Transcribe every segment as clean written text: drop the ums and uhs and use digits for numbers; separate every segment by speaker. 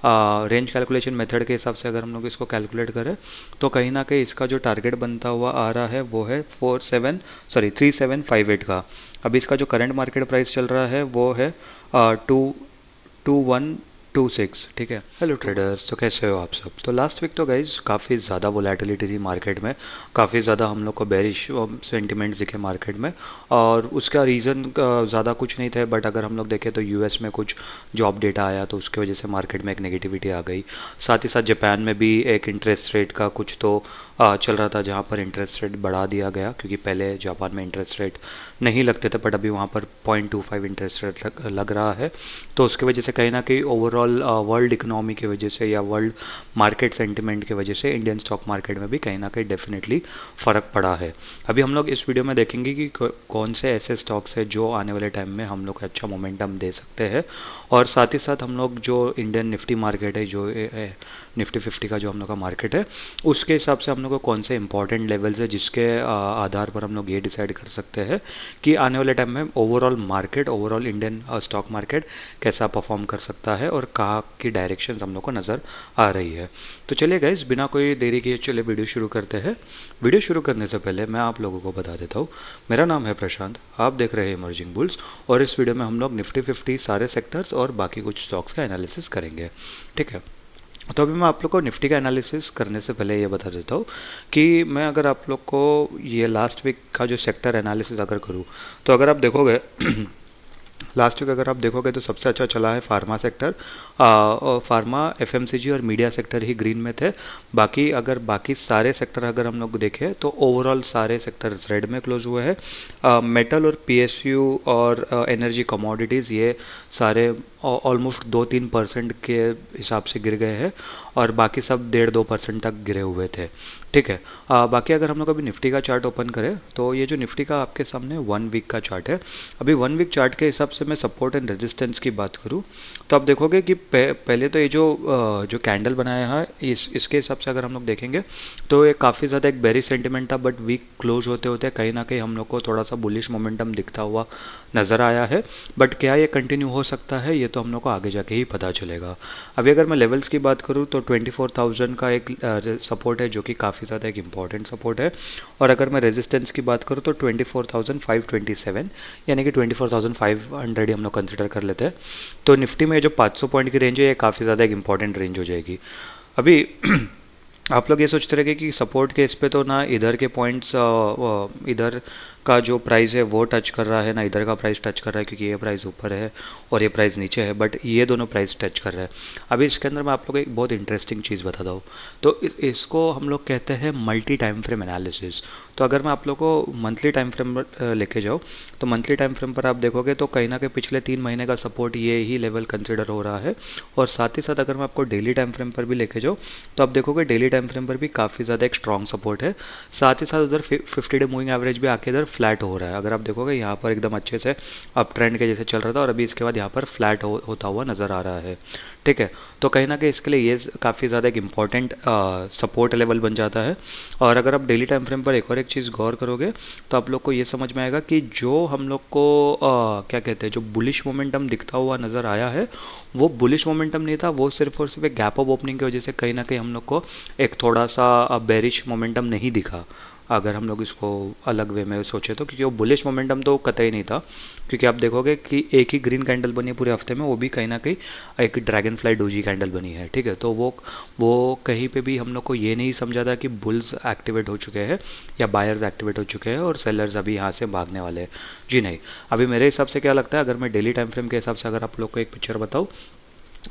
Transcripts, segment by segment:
Speaker 1: Range calculation method के हिसाब से अगर हम लोग इसको कैलकुलेट करें तो कहीं ना कहीं इसका जो टारगेट बनता हुआ आ रहा है वो है 3758 का। अभी इसका जो करंट मार्केट प्राइस चल रहा है वो है 2126। ठीक है। हेलो ट्रेडर्स, तो कैसे हो आप सब। तो लास्ट वीक तो गाइज काफ़ी ज़्यादा वोलेटिलिटी थी मार्केट में, काफ़ी ज़्यादा हम लोग को बेरिश सेंटिमेंट्स दिखे मार्केट में। और उसका रीज़न ज़्यादा कुछ नहीं था, बट अगर हम लोग देखें तो यूएस में कुछ जॉब डेटा आया तो उसकी वजह से मार्केट में एक नेगेटिविटी आ गई। साथ ही साथ जापान में भी एक इंटरेस्ट रेट का कुछ तो चल रहा था, जहाँ पर इंटरेस्ट रेट बढ़ा दिया गया, क्योंकि पहले जापान में इंटरेस्ट रेट नहीं लगते थे, बट अभी वहाँ पर 0.25 इंटरेस्ट रेट लग रहा है। तो उसकी वजह से कहीं ना कहीं ओवरऑल वर्ल्ड इकोनॉमी की वजह से या वर्ल्ड मार्केट सेंटिमेंट की वजह से इंडियन स्टॉक मार्केट में भी कहीं ना कहीं डेफिनेटली फ़र्क पड़ा है। अभी हम लोग इस वीडियो में देखेंगे कि कौन से ऐसे स्टॉक्स है जो आने वाले टाइम में हम लोग अच्छा मोमेंटम दे सकते हैं। और साथ ही साथ हम लोग जो इंडियन निफ्टी मार्केट है, जो निफ्टी 50 का जो हम लोग का मार्केट है, उसके हिसाब से हम लोग को कौन से इंपॉर्टेंट लेवल्स है जिसके आधार पर हम लोग ये डिसाइड कर सकते हैं कि आने वाले टाइम में overall market, overall Indian stock market कैसा परफॉर्म कर सकता है और कहाँ की डायरेक्शन हम लोग को नज़र आ रही है। तो चलिए गाइस, बिना कोई देरी किए चलिए वीडियो शुरू करते हैं। वीडियो शुरू करने से पहले मैं आप लोगों को बता देता हूँ, मेरा नाम है प्रशांत, आप देख रहे हैं इमर्जिंग बुल्स, और इस वीडियो में हम लोग निफ्टी 50 सारे सेक्टर्स और बाकी कुछ स्टॉक्स का एनालिसिस करेंगे। ठीक है। तो अभी मैं आप लोग को निफ्टी का एनालिसिस करने से पहले ये बता देता हूँ कि मैं अगर आप लोग को ये लास्ट वीक का जो सेक्टर एनालिसिस अगर करूँ, तो अगर आप देखोगे लास्ट वीक अगर आप देखोगे तो सबसे अच्छा चला है फार्मा सेक्टर। और फार्मा, एफएमसीजी और मीडिया सेक्टर ही ग्रीन में थे। बाकी अगर बाकी सारे सेक्टर अगर हम लोग देखें तो ओवरऑल सारे सेक्टर रेड में क्लोज हुए हैं। मेटल और पीएसयू और एनर्जी कमोडिटीज़ ये सारे ऑलमोस्ट 2-3% के हिसाब से गिर गए हैं, और बाकी सब 1.5-2% तक गिरे हुए थे। ठीक है। बाकी अगर हम लोग अभी निफ्टी का चार्ट ओपन करें तो ये जो निफ्टी का आपके सामने 1 वीक का चार्ट है। अभी 1 वीक चार्ट के हिसाब से मैं सपोर्ट एंड रेजिस्टेंस की बात करूँ तो आप देखोगे कि पहले तो ये जो कैंडल बनाया है इसके हिसाब से अगर हम लोग देखेंगे तो ये काफ़ी ज़्यादा एक बेरी सेंटिमेंट था, बट वीक क्लोज होते होते कहीं ना कहीं हम लोग को थोड़ा सा बुलिश मोमेंटम दिखता हुआ नज़र आया है। बट क्या ये कंटिन्यू हो सकता है, ये तो हम लोग को आगे जाके ही पता चलेगा। अभी अगर मैं लेवल्स की बात करूँ तो 24,000 का एक सपोर्ट है, जो कि काफ़ी ज़्यादा एक इंपॉर्टेंट सपोर्ट है। और अगर मैं रेजिस्टेंस की बात करूँ तो 24,527, यानी कि 24,500 ही हम लोग कंसिडर कर लेते हैं। तो निफ्टी में जो 500 पॉइंट की रेंज है, ये काफ़ी ज़्यादा एक इंपॉर्टेंट रेंज हो जाएगी। अभी आप लोग ये सोचते रहे कि सपोर्ट के इस पे तो ना इधर के पॉइंट्स, इधर का जो प्राइस है वो टच कर रहा है, ना इधर का प्राइस टच कर रहा है, क्योंकि ये प्राइस ऊपर है और ये प्राइस नीचे है, बट ये दोनों प्राइस टच कर रहा है। अभी इसके अंदर मैं आप लोग को एक बहुत इंटरेस्टिंग चीज़ बताता हूँ। तो इसको हम लोग कहते हैं मल्टी टाइम फ्रेम एनालिसिस। तो अगर मैं आप लोग को मंथली टाइम फ्रेम लेके जाऊँ तो मंथली टाइम फ्रेम पर आप देखोगे तो कहीं ना कहीं पिछले 3 महीने का सपोर्ट ये ही लेवल कंसिडर हो रहा है। और साथ ही साथ अगर मैं आपको डेली टाइम फ्रेम पर भी लेके जाऊँ तो आप देखोगे डेली टाइम फ्रेम पर भी काफ़ी ज़्यादा एक स्ट्रॉन्ग सपोर्ट है। साथ ही साथ उधर 50 डे मूविंग एवरेज भी आके इधर फ्लैट हो रहा है। अगर आप देखोगे यहाँ पर एकदम अच्छे से अप ट्रेंड के जैसे चल रहा था, और अभी इसके बाद यहाँ पर फ्लैट होता हुआ नज़र आ रहा है। ठीक है। तो कहीं ना कहीं इसके लिए ये काफ़ी ज़्यादा एक इंपॉर्टेंट सपोर्ट लेवल बन जाता है। और अगर आप डेली टाइम फ्रेम पर एक और एक चीज़ गौर करोगे तो आप लोग को ये समझ में आएगा कि जो हम लोग को क्या कहते हैं, जो बुलिश मोमेंटम दिखता हुआ नज़र आया है, वो बुलिश मोमेंटम नहीं था, वो सिर्फ और सिर्फ एक गैप ऑफ ओपनिंग की वजह से कहीं ना कहीं हम लोग को एक थोड़ा सा बेरिश मोमेंटम नहीं दिखा। अगर हम लोग इसको अलग वे में सोचे तो, क्योंकि वो बुलिश मोमेंटम तो कतई नहीं था, क्योंकि आप देखोगे कि एक ही ग्रीन कैंडल बनी है पूरे हफ्ते में, वो भी कहीं ना कहीं एक ड्रैगन फ्लाई डोजी कैंडल बनी है। ठीक है। तो वो कहीं पे भी हम लोग को ये नहीं समझा था कि बुल्स एक्टिवेट हो चुके हैं या बायर्स एक्टिवेट हो चुके हैं और सेलर्स अभी यहाँ से भागने वाले हैं। जी नहीं। अभी मेरे हिसाब से क्या लगता है, अगर मैं डेली टाइम फ्रेम के हिसाब से अगर आप लोग को एक पिक्चर बताऊँ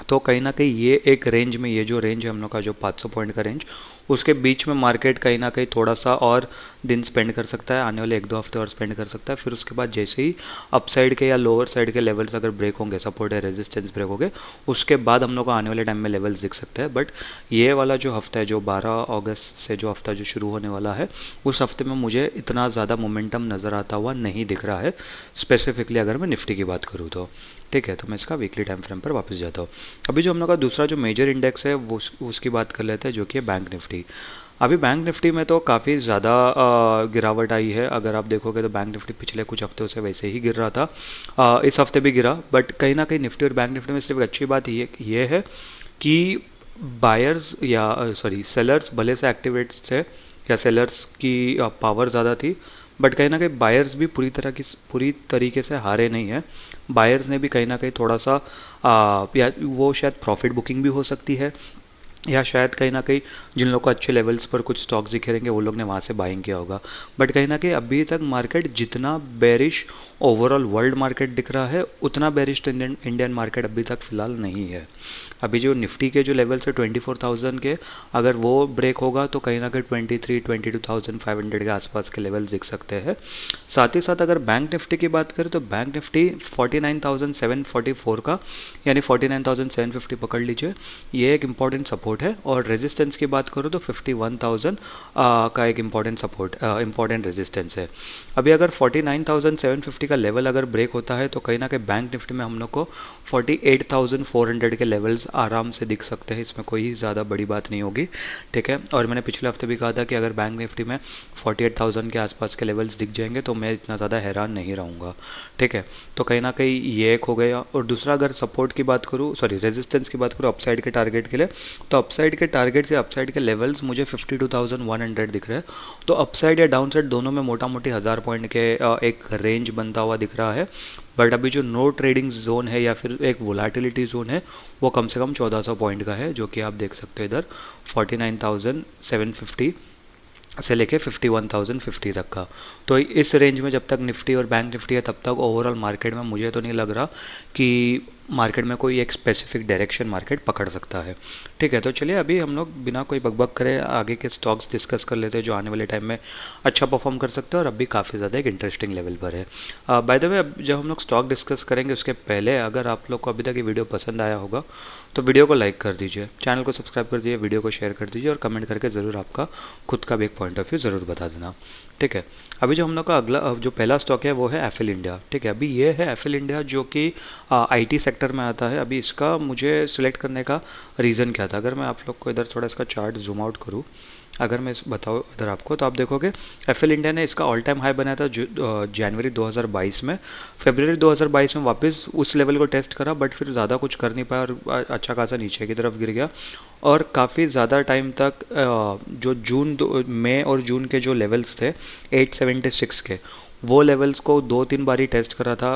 Speaker 1: तो कहीं ना कहीं ये एक रेंज में, ये जो रेंज है हम लोग का जो 500 पॉइंट का रेंज, उसके बीच में मार्केट कहीं ना कहीं थोड़ा सा और दिन स्पेंड कर सकता है, आने वाले 1-2 हफ्ते और स्पेंड कर सकता है। फिर उसके बाद जैसे ही अप साइड के या लोअर साइड के लेवल्स अगर ब्रेक होंगे, सपोर्ट या रेजिस्टेंस ब्रेक होंगे, उसके बाद हम लोग को आने वाले टाइम में लेवल्स दिख सकते हैं। बट ये वाला जो हफ्ता है, जो 12 अगस्त से जो हफ्ता जो शुरू होने वाला है, उस हफ्ते में मुझे इतना ज़्यादा मोमेंटम नज़र आता हुआ नहीं दिख रहा है, स्पेसिफिकली अगर मैं निफ्टी की बात करूँ तो। ठीक है। तो मैं इसका वीकली टाइम फ्रेम पर वापस जाता हूँ। अभी जो हम लोग का दूसरा जो मेजर इंडेक्स है वो उसकी बात कर लेते हैं, जो कि है बैंक निफ्टी। अभी बैंक निफ्टी में तो काफ़ी ज़्यादा गिरावट आई है। अगर आप देखोगे तो बैंक निफ्टी पिछले कुछ हफ्तों से वैसे ही गिर रहा था, इस हफ्ते भी गिरा, बट कहीं ना कहीं निफ्टी और बैंक निफ्टी में सिर्फ अच्छी बात ये है कि बायर्स या सॉरी सेलर्स भले से एक्टिवेट थे या सेलर्स की पावर ज़्यादा थी, बट कहीं ना कहीं बायर्स भी पूरी तरीके से हारे नहीं है। बायर्स ने भी कहीं ना कहीं थोड़ा सा या वो शायद प्रॉफिट बुकिंग भी हो सकती है, या शायद कहीं ना कहीं जिन लोगों को अच्छे लेवल्स पर कुछ स्टॉक्स दिखे रहेंगे वो लोग ने वहाँ से बाइंग किया होगा। बट कहीं ना कहीं अभी तक मार्केट जितना बेरिश ओवरऑल वर्ल्ड मार्केट दिख रहा है, उतना बेरिश तो इंडियन मार्केट अभी तक फिलहाल नहीं है। अभी जो निफ्टी के जो लेवल्स है 24,000 के, अगर वो ब्रेक होगा तो कहीं ना कहीं 22,500 के आसपास के लेवल्स दिख सकते हैं। साथ ही साथ अगर बैंक निफ्टी की बात करें तो बैंक निफ्टी 49,744 का यानी 49,750 पकड़ लीजिए, ये एक इम्पॉर्टेंट सपोर्ट है। और रेजिस्टेंस की बात करूँ तो 51,000 का एक इम्पॉर्टेंट रेजिस्टेंस है। अभी अगर 49,750 का लेवल अगर ब्रेक होता है तो कहीं ना कहीं बैंक निफ्टी में हम लोग को 48,400 के लेवल्स आराम से दिख सकते हैं, इसमें कोई ज़्यादा बड़ी बात नहीं होगी। ठीक है, और मैंने पिछले हफ्ते भी कहा था कि अगर बैंक निफ्टी में 48,000 के आसपास के लेवल्स दिख जाएंगे तो मैं इतना ज़्यादा हैरान नहीं रहूँगा। ठीक है, तो कहीं ना कहीं ये एक हो गया। और दूसरा अगर सपोर्ट की बात करूँ, सॉरी रेजिस्टेंस की बात करूँ अपसाइड के टारगेट के लिए, तो अपसाइड के टारगेट से अपसाइड के लेवल्स मुझे 52,100 दिख रहे हैं। तो अपसाइड या डाउन साइड दोनों में मोटा मोटी 1000 पॉइंट के एक रेंज बनता हुआ दिख रहा है। बट अभी जो नो ट्रेडिंग जोन है या फिर एक वोलाटिलिटी जोन है वो कम से कम 1400 पॉइंट का है, जो कि आप देख सकते हो इधर 49,750 से लेके 51,050 तक का। तो इस रेंज में जब तक निफ्टी और बैंक निफ्टी है तब तक ओवरऑल मार्केट में मुझे तो नहीं लग रहा कि मार्केट में कोई एक स्पेसिफिक डायरेक्शन मार्केट पकड़ सकता है। ठीक है, तो चलिए अभी हम लोग बिना कोई बकबक करे आगे के स्टॉक्स डिस्कस कर लेते हैं जो आने वाले टाइम में अच्छा परफॉर्म कर सकते हैं और अभी काफ़ी ज़्यादा एक इंटरेस्टिंग लेवल पर है। बाय द वे, अब जब हम लोग स्टॉक डिस्कस करेंगे उसके पहले अगर आप लोग को अभी तक ये वीडियो पसंद आया होगा तो वीडियो को लाइक कर दीजिए, चैनल को सब्सक्राइब कर दीजिए, वीडियो को शेयर कर दीजिए और कमेंट करके ज़रूर आपका खुद का भी एक पॉइंट ऑफ व्यू ज़रूर बता देना। ठीक है, अभी जो हम लोग का अगला जो पहला स्टॉक है वो है एफिल इंडिया। ठीक है, अभी ये है एफिल इंडिया जो कि आईटी सेक्टर में आता है। अभी इसका मुझे सिलेक्ट करने का रीज़न क्या था, अगर मैं आप लोग को इधर थोड़ा इसका चार्ट जूम आउट करूँ, अगर मैं बताऊँ इधर आपको, तो आप देखोगे एफिल इंडिया ने इसका ऑल टाइम हाई बनाया था जनवरी 2022 में। फरवरी 2022 में वापस उस लेवल को टेस्ट करा, बट फिर ज़्यादा कुछ कर नहीं पाया और अच्छा खासा नीचे की तरफ गिर गया। और काफ़ी ज़्यादा टाइम तक जो मई और जून के जो लेवल्स थे 876 के, वो लेवल्स को 2-3 बारी टेस्ट करा था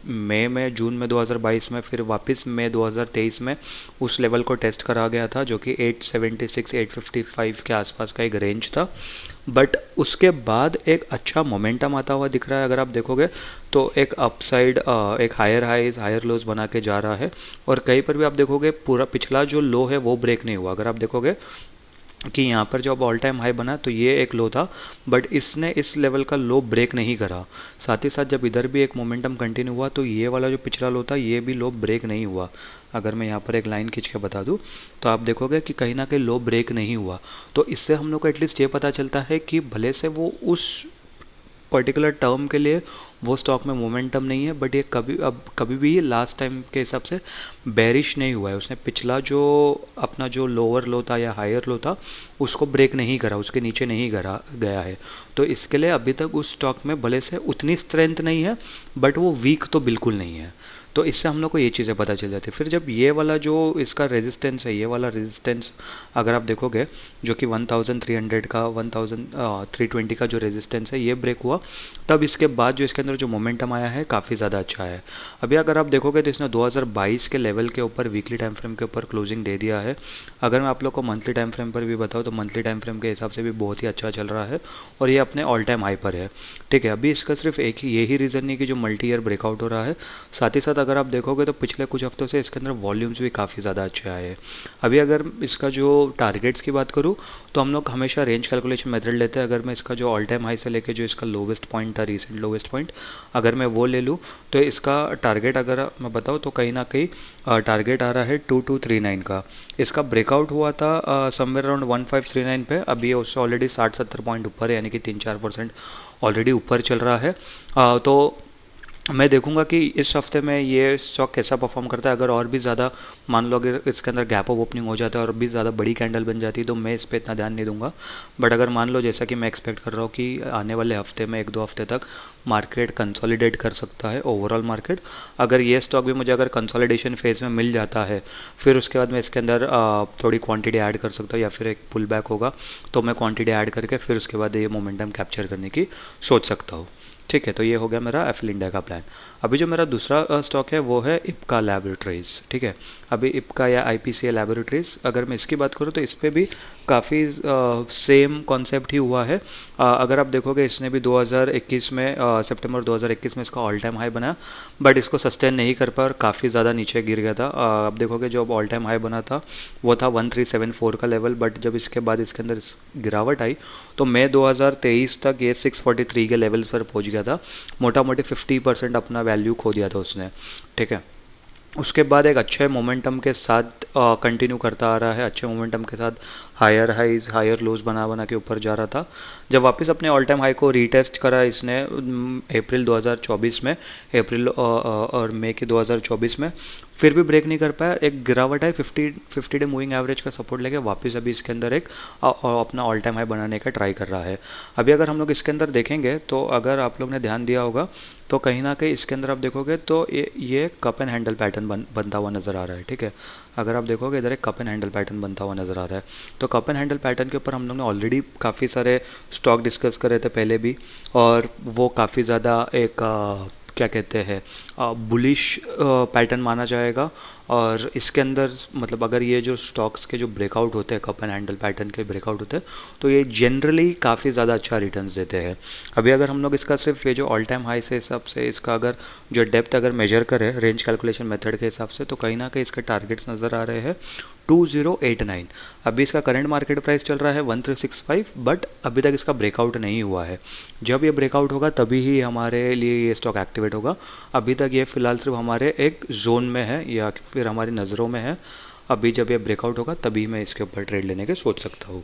Speaker 1: मई में, जून में 2022 में, फिर वापस मई 2023 में उस लेवल को टेस्ट करा गया था जो कि 876 855 के आसपास का एक रेंज था। बट उसके बाद एक अच्छा मोमेंटम आता हुआ दिख रहा है। अगर आप देखोगे तो एक अपसाइड एक हायर हाइज हायर लोज बना के जा रहा है और कहीं पर भी आप देखोगे पूरा पिछला जो लो है वो ब्रेक नहीं हुआ। अगर आप देखोगे कि यहाँ पर जो अब ऑल टाइम हाई बना तो ये एक लो था, बट इसने इस लेवल का लो ब्रेक नहीं करा। साथ ही साथ जब इधर भी एक मोमेंटम कंटिन्यू हुआ तो ये वाला जो पिछला लो था ये भी लो ब्रेक नहीं हुआ। अगर मैं यहाँ पर एक लाइन खींच के बता दूँ तो आप देखोगे कि कहीं ना कहीं लो ब्रेक नहीं हुआ। तो इससे हम लोग को एटलीस्ट ये पता चलता है कि भले से वो उस पर्टिकुलर टर्म के लिए वो स्टॉक में मोमेंटम नहीं है, बट ये कभी भी लास्ट टाइम के हिसाब से बेरिश नहीं हुआ है। उसने पिछला जो अपना जो लोअर लो था या हायर लो था उसको ब्रेक नहीं करा, उसके नीचे नहीं गया है। तो इसके लिए अभी तक उस स्टॉक में भले से उतनी स्ट्रेंथ नहीं है, बट वो वीक तो बिल्कुल नहीं है। तो इससे हम लोग को ये चीज़ें पता चल जाती है। फिर जब ये वाला जो इसका रेजिस्टेंस है, ये वाला रेजिस्टेंस अगर आप देखोगे जो कि 1300 का 1320 का जो रेजिस्टेंस है ये ब्रेक हुआ, तब इसके बाद जो इसके अंदर जो मोमेंटम आया है काफ़ी ज़्यादा अच्छा है। अभी अगर आप देखोगे तो इसने 2022 के लेवल के ऊपर वीकली टाइम फ्रेम के ऊपर क्लोजिंग दे दिया है। अगर मैं आप लोग को मंथली टाइम फ्रेम पर भी बताऊँ तो मंथली टाइम फ्रेम के हिसाब से भी बहुत ही अच्छा चल रहा है और ये अपने ऑल टाइम हाई पर है। ठीक है, अभी इसका सिर्फ एक ही यही रीज़न नहीं कि जो मल्टी ईयर ब्रेकआउट हो रहा है, साथ ही साथ अगर आप देखोगे तो पिछले कुछ हफ्तों से इसके अंदर वॉल्यूम्स भी काफ़ी ज़्यादा अच्छे आए हैं। अभी अगर इसका जो टारगेट्स की बात करूँ तो हम लोग हमेशा रेंज कैलकुलेशन मेथड लेते हैं। अगर मैं इसका जो ऑल टाइम हाई से लेके जो इसका लोवेस्ट पॉइंट था, रीसेंट लोवेस्ट पॉइंट, अगर मैं वो ले लूँ तो इसका टारगेट अगर मैं बताऊँ तो कहीं ना कहीं टारगेट आ रहा है 2239 का। इसका ब्रेकआउट हुआ था समवेयर अराउंड 1539 पे, अभी उससे ऑलरेडी 60-70 पॉइंट ऊपर है, यानी कि 3-4% ऑलरेडी ऊपर चल रहा है। तो मैं देखूंगा कि इस हफ्ते में ये स्टॉक कैसा परफॉर्म करता है। अगर और भी ज़्यादा मान लो अगर इसके अंदर गैप ऑफ ओपनिंग हो जाता है और भी ज़्यादा बड़ी कैंडल बन जाती है तो मैं इस पर इतना ध्यान नहीं दूंगा। बट अगर मान लो जैसा कि मैं एक्सपेक्ट कर रहा हूँ कि आने वाले हफ्ते में 1-2 हफ्ते तक मार्केट कंसोलिडेट कर सकता है, ओवरऑल मार्केट, अगर ये स्टॉक भी मुझे अगर कंसोलिडेशन फेज में मिल जाता है, फिर उसके बाद मैं इसके अंदर थोड़ी क्वांटिटी ऐड कर सकता हूँ, या फिर एक पुल बैक होगा तो मैं क्वांटिटी ऐड करके फिर उसके बाद ये मोमेंटम कैप्चर करने की सोच सकता हूँ। ठीक है, तो ये हो गया मेरा एफिल इंडिया का प्लान। अभी जो मेरा दूसरा स्टॉक है वो है इप्का लैबोरेटरीज। ठीक है, अभी इप्का या आईपीसीए लैबोरेटरीज, अगर मैं इसकी बात करूँ तो इस पर भी काफ़ी सेम कॉन्सेप्ट ही हुआ है। अगर आप देखोगे इसने भी 2021 में सितंबर 2021 में इसका ऑल टाइम हाई बना, बट इसको सस्टेन नहीं कर पाया और काफ़ी ज़्यादा नीचे गिर गया था। आप देखोगे जो ऑल टाइम हाई बना था वो था 1374 का लेवल, बट जब इसके बाद इसके अंदर गिरावट आई तो मई 2023 तक ये 643 के लेवल्स पर पहुंच गया था। मोटा मोटी 50% अपना वैल्यू खो दिया था उसने। ठीक है, उसके बाद एक अच्छे मोमेंटम के साथ कंटिन्यू करता आ रहा है, अच्छे मोमेंटम के साथ हायर हाइज हायर लोज बना बना के ऊपर जा रहा था। जब वापस अपने ऑल टाइम हाई को रीटेस्ट करा इसने अप्रैल 2024 में, अप्रैल और मई के 2024 में, फिर भी ब्रेक नहीं कर पाया। एक गिरावट है 50 डे मूविंग एवरेज का सपोर्ट लेके वापस अभी इसके अंदर एक अपना ऑल टाइम हाई बनाने का ट्राई कर रहा है। अभी अगर हम लोग इसके अंदर देखेंगे तो अगर आप लोग ने ध्यान दिया होगा तो कहीं ना कहीं इसके अंदर आप देखोगे तो ये कप एंड हैंडल पैटर्न बनता हुआ नज़र आ रहा है। ठीक है, अगर आप देखोगे इधर एक कप एंड हैंडल पैटर्न बनता हुआ नज़र आ रहा है। तो कप एंड हैंडल पैटर्न के ऊपर हम लोग ने ऑलरेडी काफ़ी सारे स्टॉक डिस्कस करे थे पहले भी, और वो काफ़ी ज़्यादा एक क्या कहते हैं बुलिश पैटर्न माना जाएगा। और इसके अंदर मतलब अगर ये जो स्टॉक्स के जो ब्रेकआउट होते हैं, कप एंड हैंडल पैटर्न के ब्रेकआउट होते हैं, तो ये जनरली काफ़ी ज़्यादा अच्छा रिटर्न्स देते हैं। अभी अगर हम लोग इसका सिर्फ ये जो ऑल टाइम हाई से हिसाब से इसका अगर जो डेप्थ अगर मेजर करें रेंज कैलकुलेशन मेथड के हिसाब से, तो कहीं ना कहीं इसके टारगेट्स नज़र आ रहे हैं 2089। अभी इसका करंट मार्केट प्राइस चल रहा है 1365, बट अभी तक इसका ब्रेकआउट नहीं हुआ है। जब ये ब्रेकआउट होगा तभी ही हमारे लिए ये स्टॉक एक्टिवेट होगा। अभी तक ये फिलहाल सिर्फ हमारे एक जोन में है या फिर हमारी नज़रों में है। अभी जब ये ब्रेकआउट होगा तभी मैं इसके ऊपर ट्रेड लेने के सोच सकता हूँ।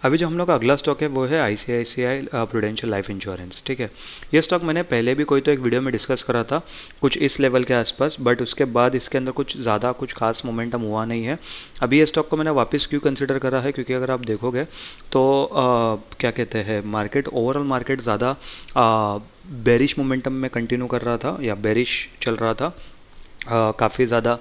Speaker 1: अभी जो हम लोग का अगला स्टॉक है वो है आईसीआईसीआई प्रूडेंशियल लाइफ इंश्योरेंस। ठीक है, ये स्टॉक मैंने पहले भी कोई तो एक वीडियो में डिस्कस करा था कुछ इस लेवल के आसपास, बट उसके बाद इसके अंदर कुछ ज़्यादा कुछ खास मोमेंटम हुआ नहीं है। अभी ये स्टॉक को मैंने वापस क्यों कंसिडर करा है, क्योंकि अगर आप देखोगे तो क्या कहते हैं मार्केट, ओवरऑल मार्केट ज़्यादा बेरिश मोमेंटम में कंटिन्यू कर रहा था या बेरिश चल रहा था। काफ़ी ज़्यादा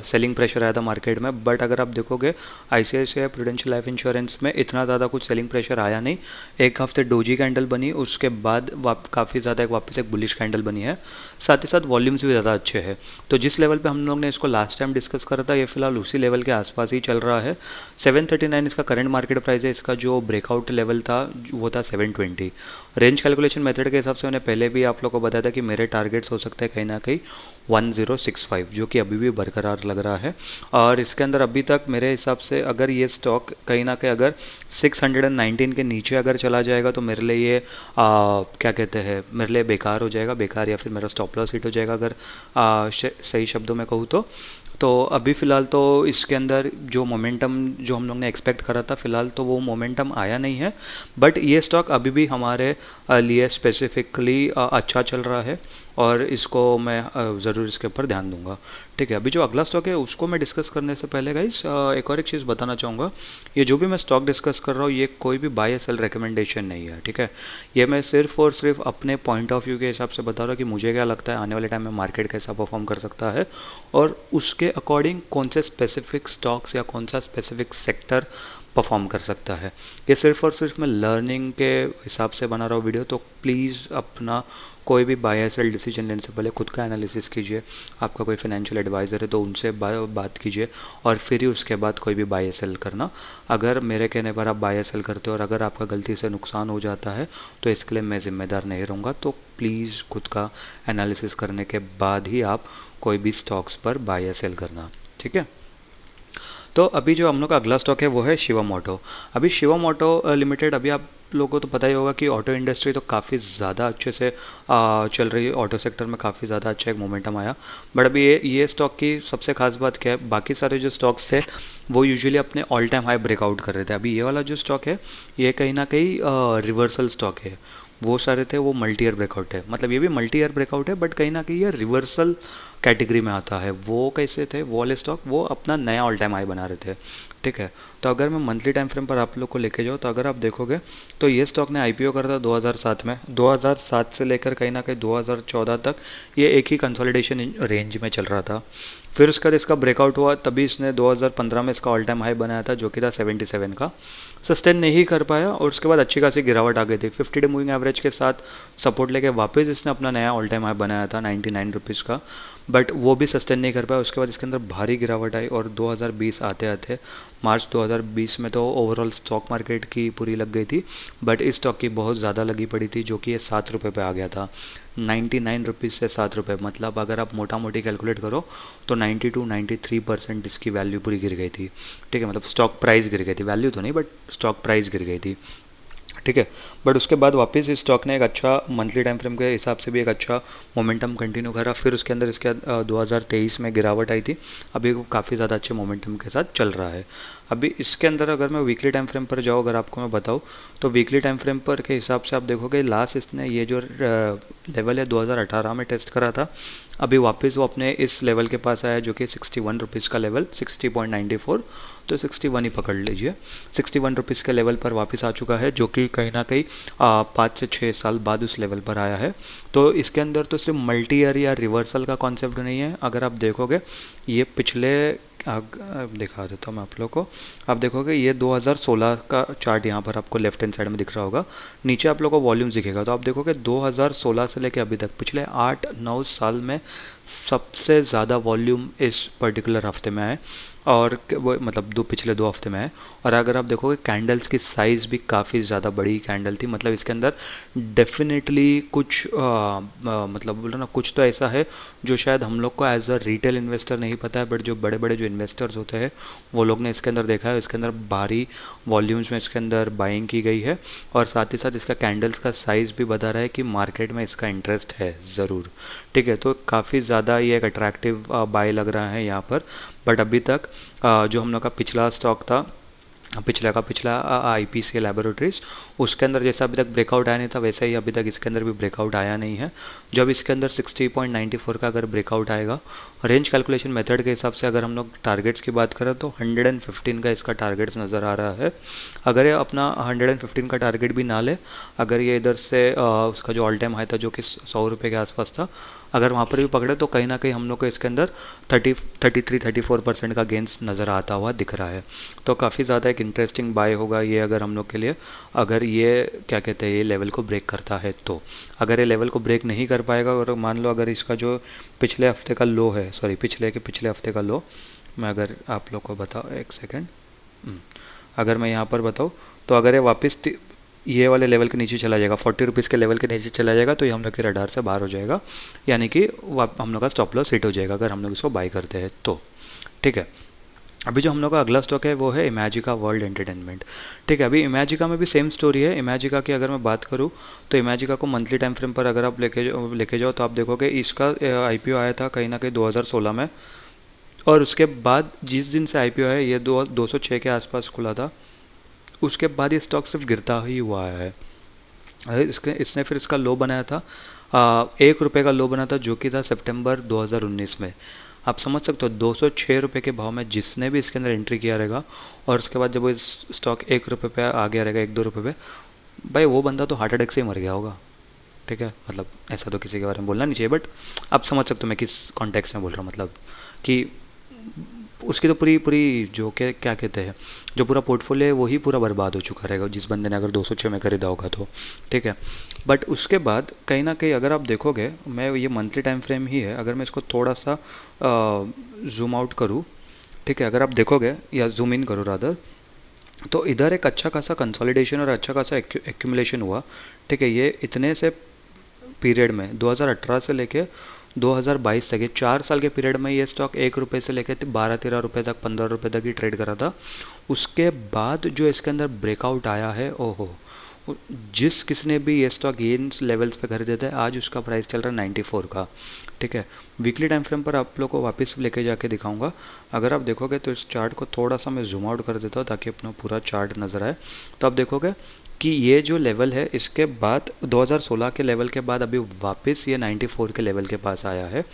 Speaker 1: सेलिंग प्रेशर आया था मार्केट में, बट अगर आप देखोगे आईसीआईसीआई प्रूडेंशियल लाइफ इंश्योरेंस में इतना ज़्यादा कुछ सेलिंग प्रेशर आया नहीं। एक हफ्ते डोजी कैंडल बनी, उसके बाद काफ़ी ज़्यादा वापस एक बुलिश कैंडल बनी है, साथ ही साथ वॉल्यूम्स भी ज़्यादा अच्छे हैं। तो जिस लेवल पे हम लोग ने इसको लास्ट टाइम डिस्कस करा था ये फिलहाल उसी लेवल के आसपास ही चल रहा है। 739 इसका करंट मार्केट प्राइस है। इसका जो ब्रेकआउट लेवल था वो था 720। रेंज कैलकुलेशन मेथड के हिसाब से मैंने पहले भी आप लोग को बताया था कि मेरे टारगेट्स हो सकते हैं कहीं ना कहीं 1065, जो कि अभी भी बरकरार लग रहा है। और इसके अंदर अभी तक मेरे हिसाब से अगर ये स्टॉक कहीं ना कहीं अगर 619 के नीचे अगर चला जाएगा तो मेरे लिए ये क्या कहते हैं मेरे लिए बेकार हो जाएगा, बेकार या फिर मेरा स्टॉप लॉस हिट हो जाएगा अगर सही शब्दों में कहूँ तो अभी फ़िलहाल तो इसके अंदर जो मोमेंटम जो हम लोग ने एक्सपेक्ट करा था फ़िलहाल तो वो मोमेंटम आया नहीं है। बट ये स्टॉक अभी भी हमारे लिए स्पेसिफिकली अच्छा चल रहा है और इसको मैं ज़रूर इसके ऊपर ध्यान दूंगा। ठीक है, अभी जो अगला स्टॉक है उसको मैं डिस्कस करने से पहले गाइस एक और एक चीज़ बताना चाहूँगा। ये जो भी मैं स्टॉक डिस्कस कर रहा हूँ ये कोई भी बाय या सेल रिकमेंडेशन नहीं है। ठीक है, ये मैं सिर्फ और सिर्फ अपने पॉइंट ऑफ व्यू के हिसाब से बता रहा हूँ कि मुझे क्या लगता है आने वाले टाइम में मार्केट कैसा परफॉर्म कर सकता है और उसके अकॉर्डिंग कौन से स्पेसिफिक स्टॉक्स या कौन सा स्पेसिफिक सेक्टर परफॉर्म कर सकता है। ये सिर्फ और सिर्फ मैं लर्निंग के हिसाब से बना रहा हूँ वीडियो, तो प्लीज़ अपना कोई भी बाय या सेल डिसीजन लेने से पहले खुद का एनालिसिस कीजिए। आपका कोई फाइनेंशियल एडवाइज़र है तो उनसे बात कीजिए और फिर ही उसके बाद कोई भी बाय या सेल करना। अगर मेरे कहने पर आप बाय या सेल करते हो और अगर आपका गलती से नुकसान हो जाता है तो इसके लिए मैं ज़िम्मेदार नहीं रहूँगा। तो प्लीज़ खुद का एनालिसिस करने के बाद ही आप कोई भी स्टॉक्स पर बाय या सेल करना। ठीक है, तो अभी जो हम लोग का अगला स्टॉक है वो है शिवम ऑटो। अभी शिवम ऑटो लिमिटेड, अभी आप लोगों को तो पता ही होगा कि ऑटो इंडस्ट्री तो काफ़ी ज़्यादा अच्छे से चल रही है। ऑटो सेक्टर में काफ़ी ज़्यादा अच्छा एक मोमेंटम आया। बट अभी ये स्टॉक की सबसे खास बात क्या है, बाकी सारे जो स्टॉक्स थे वो यूजुअली अपने ऑल टाइम हाई ब्रेकआउट कर रहे थे। अभी ये वाला जो स्टॉक है ये कहीं ना कहीं रिवर्सल स्टॉक है। वो सारे थे वो मल्टी ईयर ब्रेकआउट है, मतलब ये भी मल्टी ईयर ब्रेकआउट है बट कहीं ना कहीं ये रिवर्सल कैटेगरी में आता है। वो कैसे थे वो वाले स्टॉक, वो अपना नया ऑल टाइम हाई बना रहे थे, ठीक है। तो अगर मैं मंथली टाइम फ्रेम पर आप लोग को लेके जाऊँ तो अगर आप देखोगे तो ये स्टॉक ने आईपीओ करा था 2007 में, 2007 से लेकर कहीं ना कहीं 2014 तक ये एक ही कंसोलिडेशन रेंज में चल रहा था। फिर उसके बाद इसका ब्रेकआउट हुआ, तभी इसने 2015 में इसका ऑल टाइम हाई बनाया था जो कि था 77 का, सस्टेन नहीं कर पाया और उसके बाद अच्छी खासी गिरावट आ गई थी। 50 डे मूविंग एवरेज के साथ सपोर्ट लेके वापस इसने अपना नया ऑल टाइम हाई बनाया था 99 रुपीज़ का, बट वो भी सस्टेन नहीं कर पाया। उसके बाद इसके अंदर भारी गिरावट आई और 2020 आते आते मार्च 2020 में तो ओवरऑल स्टॉक मार्केट की पूरी लग गई थी, बट इस स्टॉक की बहुत ज़्यादा लगी पड़ी थी जो कि ये 7 रुपये पे आ गया था। 99 रुपीज़ से 7 रुपये, मतलब अगर आप मोटा मोटी कैलकुलेट करो तो 92-93% इसकी वैल्यू पूरी गिर गई थी, ठीक है। मतलब स्टॉक प्राइस गिर गई थी, वैल्यू तो नहीं बट स्टॉक प्राइस गिर गई थी, ठीक है। बट उसके बाद वापस इस स्टॉक ने एक अच्छा मंथली टाइम फ्रेम के हिसाब से भी एक अच्छा मोमेंटम कंटिन्यू करा। फिर उसके अंदर इसके 2023 में गिरावट आई थी, अभी वो काफ़ी ज़्यादा अच्छे मोमेंटम के साथ चल रहा है। अभी इसके अंदर अगर मैं वीकली टाइम फ्रेम पर जाऊँ, अगर आपको मैं बताऊँ तो वीकली टाइम फ्रेम पर के हिसाब से आप देखोगे लास्ट इसने ये जो लेवल है 2018 में टेस्ट करा था, अभी वापस वो अपने इस लेवल के पास आया जो कि 61 रुपीज़ का लेवल, 60.94, तो 61 ही पकड़ लीजिए। 61 रुपीज़ के लेवल पर वापस आ चुका है जो कि कहीं ना कहीं 5 से 6 साल बाद उस लेवल पर आया है। तो इसके अंदर तो सिर्फ मल्टी ईयर या रिवर्सल का कॉन्सेप्ट नहीं है, अगर आप देखोगे ये पिछले दिखा देता हूँ मैं आप लोग को। आप देखोगे ये 2016 का चार्ट यहाँ पर आपको लेफ्ट हैंड साइड में दिख रहा होगा, नीचे आप लोग को वॉल्यूम्स दिखेगा, तो आप देखोगे 2016 से लेकर अभी तक पिछले 8-9 साल में सबसे ज़्यादा वॉल्यूम इस पर्टिकुलर हफ्ते में आए, और वो मतलब पिछले 2 हफ्ते में है। और अगर आप देखोगे कैंडल्स की साइज़ भी काफ़ी ज़्यादा बड़ी कैंडल थी, मतलब इसके अंदर डेफिनेटली कुछ मतलब बोलो ना कुछ तो ऐसा है जो शायद हम लोग को एज अ रिटेल इन्वेस्टर नहीं पता है, बट जो बड़े बड़े जो इन्वेस्टर्स होते हैं वो लोग ने इसके अंदर देखा है। इसके अंदर भारी वॉल्यूम्स में इसके अंदर बाइंग की गई है, और साथ ही साथ इसका कैंडल्स का साइज़ भी बता रहा है कि मार्केट में इसका इंटरेस्ट है ज़रूर, ठीक है। तो काफ़ी ज़्यादा ये एक अट्रैक्टिव बाय लग रहा है यहाँ पर। बट अभी तक जो हम लोग का पिछला स्टॉक था, पिछला आईपीसीएल लैबोरेटरीज, उसके अंदर जैसा अभी तक ब्रेकआउट आया नहीं था वैसा ही अभी तक इसके अंदर भी ब्रेकआउट आया नहीं है। जब इसके अंदर 60.94 का अगर ब्रेकआउट आएगा, रेंज कैलकुलेशन मेथड के हिसाब से अगर हम लोग टारगेट्स की बात करें तो 115 का इसका टारगेट्स नज़र आ रहा है। अगर ये अपना 115 का टारगेट भी ना ले, अगर ये इधर से उसका जो ऑल टाइम हाई था जो कि 100 रुपये के आसपास था, अगर वहाँ पर भी पकड़े तो कहीं ना कहीं हम लोग को इसके अंदर 33-34% का गेंस नज़र आता हुआ दिख रहा है। तो काफ़ी ज़्यादा एक इंटरेस्टिंग बाय होगा ये अगर हम लोग के लिए, अगर ये क्या कहते हैं ये लेवल को ब्रेक करता है तो। अगर ये लेवल को ब्रेक नहीं कर पाएगा और मान लो अगर इसका जो पिछले हफ्ते का लो है, सॉरी पिछले हफ्ते का लो, मैं अगर आप लोग को बताओ एक सेकेंड, अगर मैं यहाँ पर बताऊँ तो अगर ये वापस ये वाले लेवल के नीचे चला जाएगा, 40 रुपीज़ के लेवल के नीचे चला जाएगा तो ये हम लोग के रडार से बाहर हो जाएगा, यानी कि हम लोग का स्टॉप लॉस हिट हो जाएगा अगर हम लोग इसको बाय करते हैं तो, ठीक है। अभी जो हम लोग का अगला स्टॉक है वो है इमेजिका वर्ल्ड एंटरटेनमेंट, ठीक है। अभी इमेजिका में भी सेम स्टोरी है। इमेजिका की अगर मैं बात करूँ तो इमेजिका को मंथली टाइम फ्रेम पर अगर आप लेके जाओ तो आप देखोगे इसका आईपीओ आया था कहीं ना कहीं 2016 में, और उसके बाद जिस दिन से आईपीओ है ये 206 के आसपास खुला था, उसके बाद ये स्टॉक सिर्फ गिरता ही हुआ है। इसने फिर इसका लो बनाया था 1 रुपये का लो बना था जो कि था सितंबर 2019 में। आप समझ सकते हो 206 रुपये के भाव में जिसने भी इसके अंदर एंट्री किया रहेगा, और उसके बाद जब वो स्टॉक 1 रुपये पे आ गया रहेगा 1-2 रुपये पे, भाई वो बंदा तो हार्ट अटैक से ही मर गया होगा, ठीक है। मतलब ऐसा तो किसी के बारे में बोलना नहीं चाहिए, बट आप समझ सकते हो मैं किस कॉन्टेक्स्ट में बोल रहा हूँ, मतलब कि उसकी तो पूरी पूरी जो क्या कहते हैं जो पूरा पोर्टफोलियो है वही पूरा बर्बाद हो चुका रहेगा जिस बंदे ने अगर 206 में खरीदा होगा तो, ठीक है। बट उसके बाद कहीं ना कहीं अगर आप देखोगे, मैं ये मंथली टाइम फ्रेम ही है, अगर मैं इसको थोड़ा सा जूम आउट करूँ, ठीक है, अगर आप देखोगे या जूम इन करो रादर, तो इधर एक अच्छा खासा कंसोलिडेशन और अच्छा खासा एक्यूमुलेशन हुआ, ठीक है। ये इतने से पीरियड में 2018 से लेके 2022 तक, ये 4 साल के पीरियड में ये स्टॉक 1 रुपये से लेकर 12-13 रुपये तक 15 रुपये तक ही ट्रेड करा था। उसके बाद जो इसके अंदर ब्रेकआउट आया है, ओहो, जिस किसने भी ये स्टॉक इन लेवल्स पे खरीदे थे आज उसका प्राइस चल रहा है 94 का, ठीक है। वीकली टाइम फ्रेम पर आप लोग को वापस लेके जाके दिखाऊंगा। अगर आप देखोगे तो इस चार्ट को थोड़ा सा मैं जूम आउट कर देता हूँ ताकि अपना पूरा चार्ट नज़र आए। तो आप देखोगे कि ये जो लेवल है इसके बाद 2016 के लेवल के बाद अभी वापस ये 94 के लेवल के पास आया है।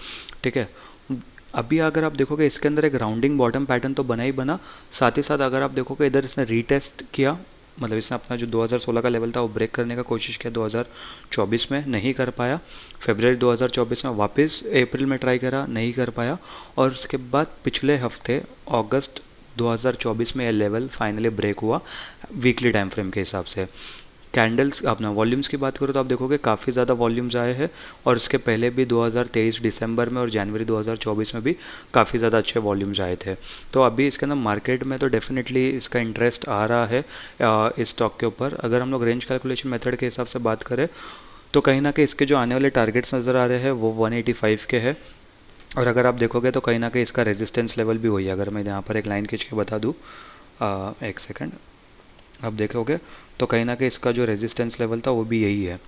Speaker 1: ठीक है, अभी अगर आप देखोगे इसके अंदर एक राउंडिंग बॉटम पैटर्न तो बना ही बना, साथ ही साथ अगर आप देखोगे इधर इसने रीटेस्ट किया, मतलब इसने अपना जो 2016 का लेवल था वो ब्रेक करने का कोशिश किया, 2024 में नहीं कर पाया, फरवरी 2024 में वापस अप्रैल में ट्राई करा, नहीं कर पाया, और उसके बाद पिछले हफ्ते अगस्त 2024 में ये लेवल फाइनली ब्रेक हुआ वीकली टाइम फ्रेम के हिसाब से। कैंडल्स अपना वॉल्यूम्स की बात करो तो आप देखोगे काफ़ी ज़्यादा वॉल्यूम्स आए हैं, और इसके पहले भी 2023 दिसंबर में और जनवरी 2024 में भी काफ़ी ज़्यादा अच्छे वॉल्यूम्स आए थे। तो अभी इसके अंदर मार्केट में तो डेफिनेटली इसका इंटरेस्ट आ रहा है इस स्टॉक के ऊपर। अगर हम लोग रेंज कैलकुलेशन मेथड के हिसाब से बात करें तो कहीं ना कहीं इसके जो आने वाले टारगेट्स नज़र आ रहे हैं वो 185 के हैं, और अगर आप देखोगे तो कहीं ना कहीं इसका रेजिस्टेंस लेवल भी वही है। अगर मैं यहाँ पर एक लाइन खींच के बता दूँ, एक सेकंड, आप देखोगे तो कहीं ना कहीं इसका जो रेजिस्टेंस लेवल था वो भी यही है।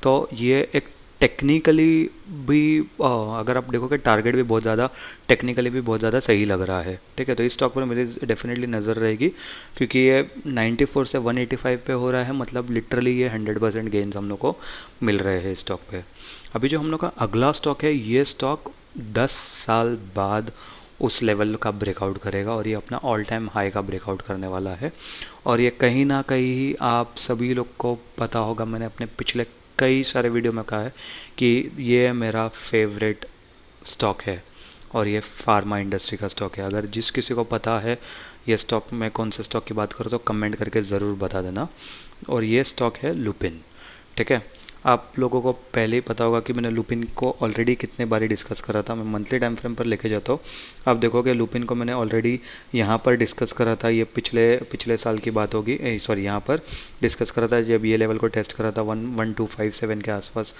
Speaker 1: तो ये एक टेक्निकली भी अगर आप देखोगे टारगेट भी बहुत ज़्यादा, टेक्निकली भी बहुत ज़्यादा सही लग रहा है। ठीक है, तो इस स्टॉक पर मेरी डेफिनेटली नज़र रहेगी, क्योंकि ये 94 से 185 पे हो रहा है, मतलब लिटरली ये 100% गेन्स हम लोग को मिल रहे हैं इस स्टॉक पे। अभी जो हम लोग का अगला स्टॉक है, ये स्टॉक 10 साल बाद उस लेवल का ब्रेकआउट करेगा, और ये अपना ऑल टाइम हाई का ब्रेकआउट करने वाला है। और ये कहीं ना कहीं आप सभी लोग को पता होगा, मैंने अपने पिछले कई सारे वीडियो में कहा है कि ये मेरा फेवरेट स्टॉक है, और ये फार्मा इंडस्ट्री का स्टॉक है। अगर जिस किसी को पता है ये स्टॉक में कौन से स्टॉक की बात करो तो कमेंट करके ज़रूर बता देना। और ये स्टॉक है लुपिन। ठीक है, आप लोगों को पहले ही पता होगा कि मैंने लुपिन को ऑलरेडी कितने बारी डिस्कस करा था। मैं मंथली टाइम फ्रेम पर लेके जाता हूँ, आप देखोगे लुपिन को मैंने ऑलरेडी यहाँ पर डिस्कस करा था, ये पिछले पिछले साल की बात होगी, सॉरी यहाँ पर डिस्कस करा था जब ये लेवल को टेस्ट करा था 11257 के आसपास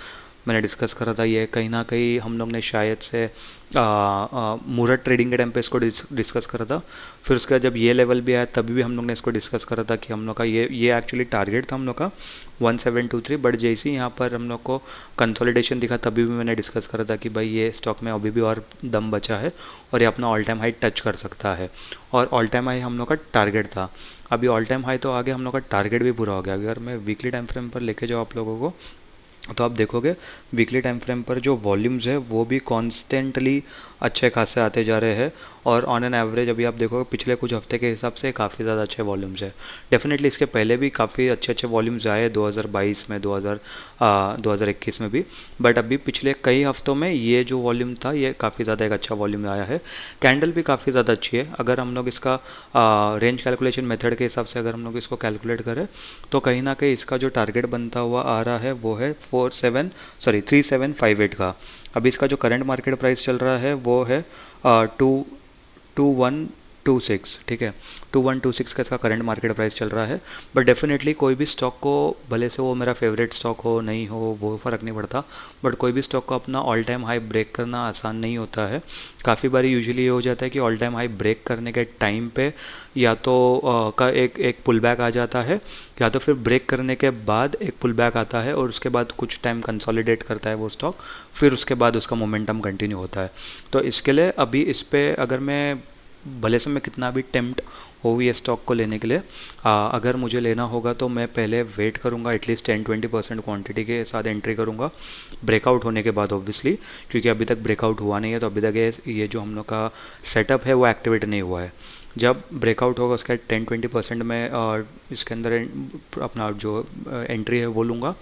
Speaker 1: मैंने डिस्कस करा था। ये कहीं ना कहीं हम लोग ने शायद से मूरत ट्रेडिंग के टाइम पे इसको डिस्कस करा था। फिर उसके बाद जब ये लेवल भी आया तभी भी हम लोग ने इसको डिस्कस करा था कि हम लोग का ये एक्चुअली टारगेट था हम लोग का 1723, बट जैसे ही यहाँ पर हम लोग को कंसोलिडेशन दिखा तभी भी मैंने डिस्कस करा था कि भाई ये स्टॉक में अभी भी और दम बचा है और ये अपना ऑल टाइम हाई टच कर सकता है, और ऑल टाइम हाई हम लोग का टारगेट था। अभी ऑल टाइम हाई तो आगे हम लोग का टारगेट भी पूरा हो गया। अगर मैं वीकली टाइम फ्रेम पर लेके जाऊँ आप लोगों को तो आप देखोगे वीकली टाइम फ्रेम पर जो वॉल्यूम्स है वो भी कॉन्स्टेंटली अच्छे खासे आते जा रहे हैं, और ऑन एन एवरेज अभी आप देखोगे पिछले कुछ हफ्ते के हिसाब से काफ़ी ज़्यादा अच्छे वॉल्यूम्स है। डेफिनेटली इसके पहले भी काफ़ी अच्छे अच्छे वॉल्यूम्स आए 2022 में, 2021 में भी, बट अभी पिछले कई हफ्तों में ये जो वॉल्यूम था ये काफ़ी ज़्यादा एक अच्छा वॉल्यूम आया है। कैंडल भी काफ़ी ज़्यादा अच्छी है। अगर हम लोग इसका रेंज कैलकुलेशन मेथड के हिसाब से अगर हम लोग इसको कैलकुलेट करें तो कहीं ना कहीं इसका जो टारगेट बनता हुआ आ रहा है वो है 3758 का। अभी इसका जो करंट मार्केट प्राइस चल रहा है वो है 2126। ठीक है, 2126 का इसका करंट मार्केट प्राइस चल रहा है। बट डेफिनेटली कोई भी स्टॉक को, भले से वो मेरा फेवरेट स्टॉक हो नहीं हो वो फ़र्क नहीं पड़ता, बट कोई भी स्टॉक को अपना ऑल टाइम हाई ब्रेक करना आसान नहीं होता है। काफ़ी बार यूजुअली ये हो जाता है कि ऑल टाइम हाई ब्रेक करने के टाइम पे या तो का एक पुल बैक आ जाता है, या तो फिर ब्रेक करने के बाद एक पुल बैक आता है और उसके बाद कुछ टाइम कंसोलिडेट करता है वो स्टॉक, फिर उसके बाद उसका मोमेंटम कंटिन्यू होता है। तो इसके लिए अभी इस पर अगर मैं भले से मैं कितना भी टेम्प्ट हो ये स्टॉक को लेने के लिए, अगर मुझे लेना होगा तो मैं पहले वेट करूंगा, एटलीस्ट 10-20% क्वांटिटी के साथ एंट्री करूंगा ब्रेकआउट होने के बाद ऑब्वियसली, क्योंकि अभी तक ब्रेकआउट हुआ नहीं है, तो अभी तक ये जो हम लोग का सेटअप है वो एक्टिवेट नहीं हुआ है। जब ब्रेकआउट होगा उसके 10-20% में इसके अंदर अपना जो एंट्री है वो लूँगा।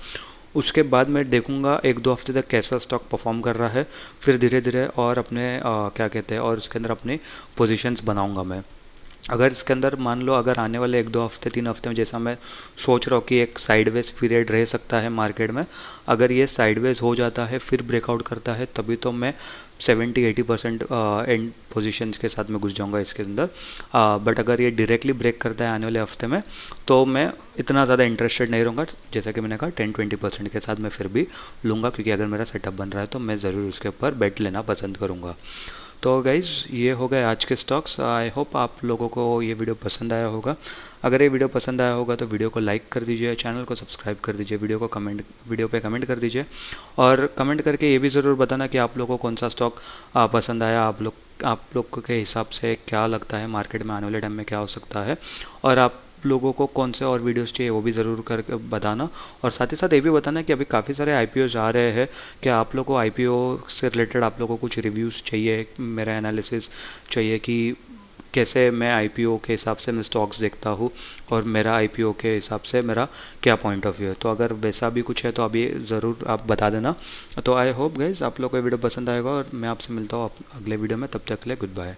Speaker 1: उसके बाद मैं देखूंगा एक दो हफ्ते तक कैसा स्टॉक परफॉर्म कर रहा है, फिर धीरे धीरे और अपने क्या कहते हैं और उसके अंदर अपने पोजीशंस बनाऊंगा मैं। अगर इसके अंदर मान लो अगर आने वाले एक दो हफ्ते 3 हफ्ते में जैसा मैं सोच रहा हूँ कि एक साइडवेज पीरियड रह सकता है मार्केट में, अगर ये साइडवेज हो जाता है फिर ब्रेकआउट करता है तभी तो मैं 70-80% एंड पोजीशंस के साथ में घुस जाऊंगा इसके अंदर। बट अगर ये डायरेक्टली ब्रेक करता है आने वाले हफ्ते में तो मैं इतना ज़्यादा इंटरेस्टेड नहीं रहूँगा, जैसा कि मैंने कहा 10-20% के साथ मैं फिर भी लूँगा, क्योंकि अगर मेरा सेटअप बन रहा है तो मैं ज़रूर उसके ऊपर बेट लेना पसंद करूँगा। तो गाइज़ ये हो गए आज के स्टॉक्स। आई होप आप लोगों को ये वीडियो पसंद आया होगा। अगर ये वीडियो पसंद आया होगा तो वीडियो को लाइक कर दीजिए, चैनल को सब्सक्राइब कर दीजिए, वीडियो पे कमेंट कर दीजिए, और कमेंट करके ये भी ज़रूर बताना कि आप लोगों को कौन सा स्टॉक पसंद आया, आप लोग के हिसाब से क्या लगता है मार्केट में आने वाले टाइम में क्या हो सकता है, और आप लोगों को कौन से और वीडियोस चाहिए वो भी ज़रूर कर बताना। और साथ ही साथ ये भी बताना कि अभी काफ़ी सारे आईपीओज आ रहे हैं, कि आप लोगों को आईपीओ से रिलेटेड आप लोगों को कुछ रिव्यूज़ चाहिए, मेरा एनालिसिस चाहिए कि कैसे मैं आईपीओ के हिसाब से मैं स्टॉक्स देखता हूँ, और मेरा आईपीओ के हिसाब से मेरा क्या पॉइंट ऑफ व्यू है। तो अगर वैसा भी कुछ है तो अभी ज़रूर आप बता देना। तो आई होप गाइज आप लोग को वीडियो पसंद आएगा, और मैं आपसे मिलता हूँ अगले वीडियो में। तब तक के लिए गुड बाय।